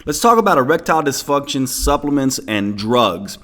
Let's talk about erectile dysfunction, supplements, and drugs.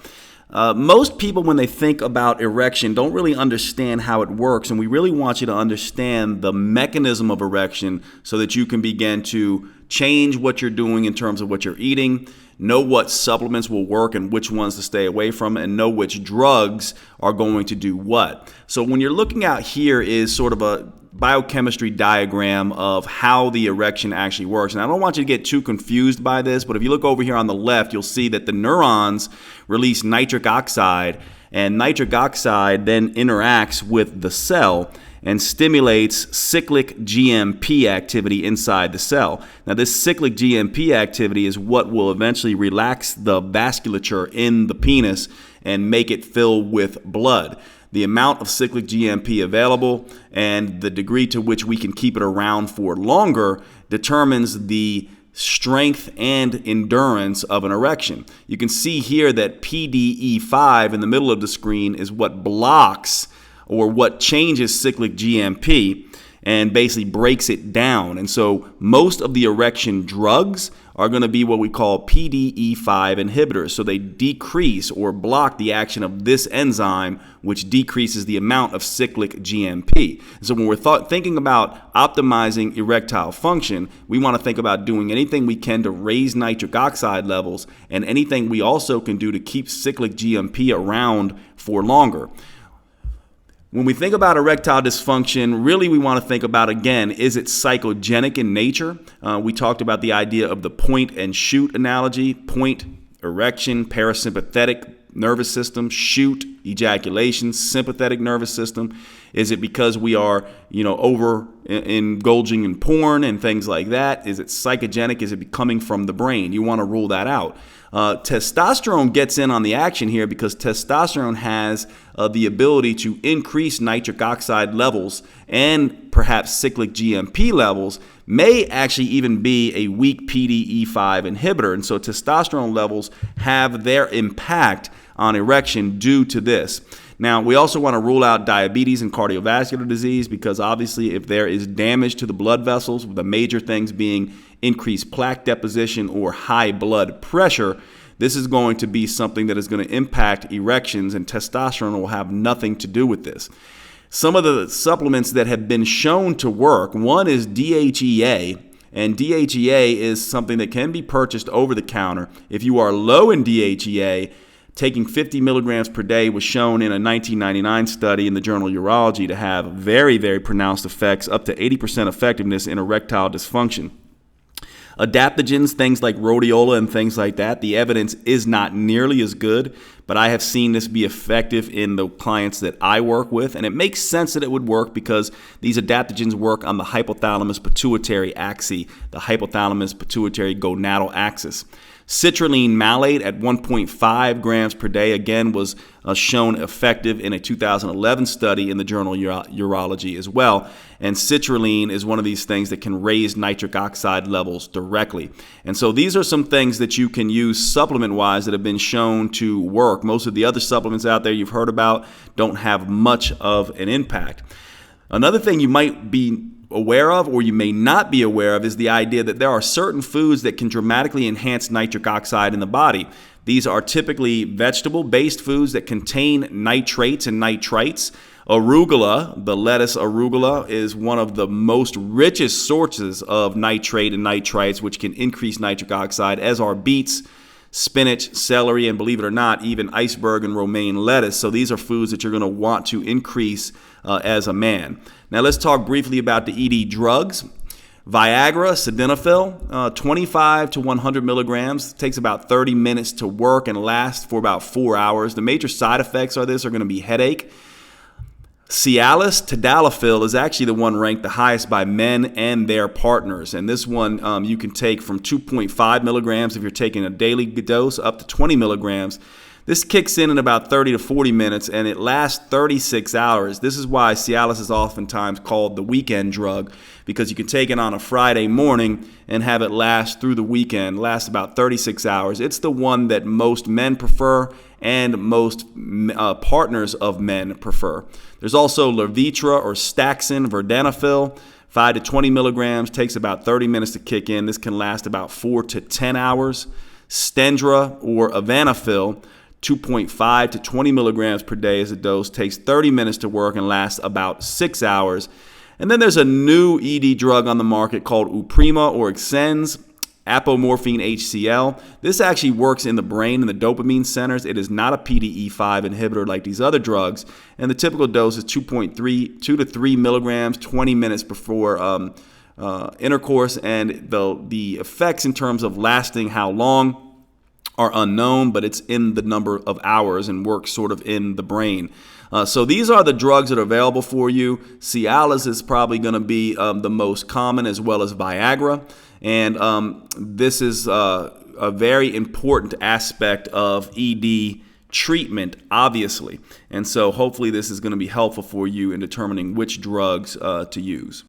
Most people, when they think about erection, don't really understand how it works, and we really want you to understand the mechanism of erection so that you can begin to change what you're doing in terms of what you're eating, know what supplements will work and which ones to stay away from, and know which drugs are going to do what. So when you're looking out here is sort of a biochemistry diagram of how the erection actually works. And I don't want you to get too confused by this, but if you look over here on the left, you'll see that the neurons release nitric oxide, and nitric oxide then interacts with the cell and stimulates cyclic GMP activity inside the cell. Now, this cyclic GMP activity is what will eventually relax the vasculature in the penis and make it fill with blood. The amount of cyclic GMP available and the degree to which we can keep it around for longer determines the strength and endurance of an erection. You can see here that PDE5 in the middle of the screen is what blocks or what changes cyclic GMP and basically breaks it down. And so most of the erection drugs are going to be what we call PDE5 inhibitors. So they decrease or block the action of this enzyme, which decreases the amount of cyclic GMP. So when we're thinking about optimizing erectile function, we want to think about doing anything we can to raise nitric oxide levels and anything we also can do to keep cyclic GMP around for longer. When we think about erectile dysfunction, really we want to think about, again, is it psychogenic in nature? We talked about the idea of the point and shoot analogy. Point, erection, parasympathetic nervous system, shoot, ejaculation, sympathetic nervous system. Is it because we are, over indulging in porn and things like that? Is it psychogenic? Is it coming from the brain? You want to rule that out. Testosterone gets in on the action here because testosterone has the ability to increase nitric oxide levels and perhaps cyclic GMP levels, may actually even be a weak PDE5 inhibitor. And so testosterone levels have their impact on erection due to this. Now, we also want to rule out diabetes and cardiovascular disease because obviously if there is damage to the blood vessels, the major things being increased plaque deposition or high blood pressure, this is going to be something that is going to impact erections, and testosterone will have nothing to do with this. Some of the supplements that have been shown to work, one is DHEA, and DHEA is something that can be purchased over the counter. If you are low in DHEA, taking 50 milligrams per day was shown in a 1999 study in the journal Urology to have very, very pronounced effects, up to 80% effectiveness in erectile dysfunction. Adaptogens, things like rhodiola and things like that, the evidence is not nearly as good, but I have seen this be effective in the clients that I work with, and it makes sense that it would work because these adaptogens work on the hypothalamus pituitary axis, the hypothalamus pituitary gonadal axis. Citrulline malate at 1.5 grams per day, again, was shown effective in a 2011 study in the journal Urology as well. And citrulline is one of these things that can raise nitric oxide levels directly. And so these are some things that you can use supplement-wise that have been shown to work. Most of the other supplements out there you've heard about don't have much of an impact. Another thing you might be aware of or you may not be aware of is the idea that there are certain foods that can dramatically enhance nitric oxide in the body. These are typically vegetable-based foods that contain nitrates and nitrites. Arugula, the lettuce arugula, is one of the most richest sources of nitrate and nitrites, which can increase nitric oxide, as are beets, spinach, celery, and believe it or not, even iceberg and romaine lettuce. So these are foods that you're going to want to increase as a man. Now let's talk briefly about the ED drugs. Viagra, sildenafil, 25 to 100 milligrams. It takes about 30 minutes to work and lasts for about 4 hours. The major side effects of this are going to be headache. Cialis, tadalafil, is actually the one ranked the highest by men and their partners. And this one you can take from 2.5 milligrams if you're taking a daily dose up to 20 milligrams. This kicks in about 30 to 40 minutes, and it lasts 36 hours. This is why Cialis is oftentimes called the weekend drug, because you can take it on a Friday morning and have it last through the weekend, last about 36 hours. It's the one that most men prefer and most partners of men prefer. There's also Levitra or Staxin, vardenafil, 5 to 20 milligrams takes about 30 minutes to kick in. This can last about 4 to 10 hours. Stendra or Avanafil, 2.5 to 20 milligrams per day as a dose, takes 30 minutes to work and lasts about 6 hours. And then there's a new ED drug on the market called Uprima or Exens, apomorphine HCl. This actually works in the brain in the dopamine centers. It is not a PDE5 inhibitor like these other drugs. And the typical dose is 2 to 3 milligrams, 20 minutes before intercourse. And the effects in terms of lasting how long are unknown, but it's in the number of hours and works sort of in the brain. So these are the drugs that are available for you. Cialis is probably going to be the most common, as well as Viagra. And this is a very important aspect of ED treatment, obviously. And so hopefully this is going to be helpful for you in determining which drugs to use.